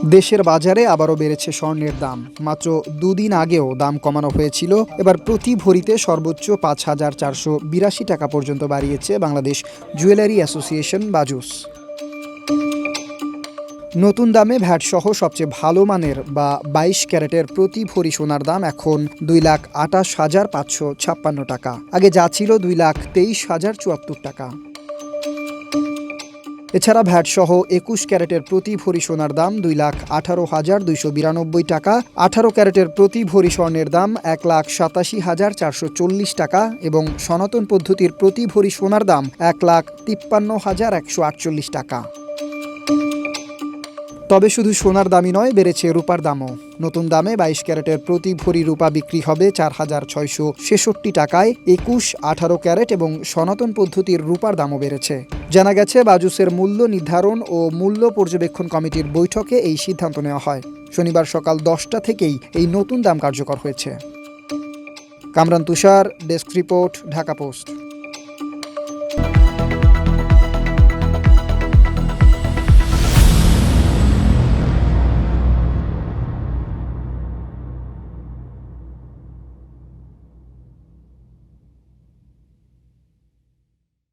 দেশের বাজারে আবারও বেড়েছে স্বর্ণের দাম। মাত্র দুদিন আগেও দাম কমানো হয়েছিল। এবার প্রতি ভরিতে সর্বোচ্চ ৫,৪৮২ টাকা পর্যন্ত বাড়িয়েছে বাংলাদেশ জুয়েলারি অ্যাসোসিয়েশন বাজুস। নতুন দামে ভ্যাটসহ সবচেয়ে ভালো মানের বা ২২ ক্যারেটের প্রতি ভরি সোনার দাম এখন ২,২৮,৫৫৬ টাকা। আগে যা ছিল ২,২৩,০৭৪ টাকা। এছাড়া ভ্যাটসহ ২১ ক্যারেটের প্রতি ভরি সোনার দাম ২,১৮,২৯২ টাকা, ১৮ ক্যারেটের প্রতি ভরি স্বর্ণের দাম ১,৮৭,৪৪০ টাকা এবং সনাতন পদ্ধতির প্রতি ভরি সোনার দাম ১,৫৩,১৪৮ টাকা। তবে শুধু সোনার দামই নয়, বেড়েছে রূপার দামও। নতুন দামে ২২ ক্যারেটের প্রতি ভরি রূপা বিক্রি হবে ৪,৬৬৬ টাকায়। ২১, ১৮ ক্যারেট এবং সনাতন পদ্ধতির রূপার দামও বেড়েছে। জানা গেছে, বাজুসের মূল্য নির্ধারণ ও মূল্য পর্যবেক্ষণ কমিটির বৈঠকে এই সিদ্ধান্ত নেওয়া হয়। শনিবার সকাল ১০টা থেকেই এই নতুন দাম কার্যকর হয়েছে। কামরান তুষার, ডেস্ক রিপোর্ট, ঢাকা পোস্ট।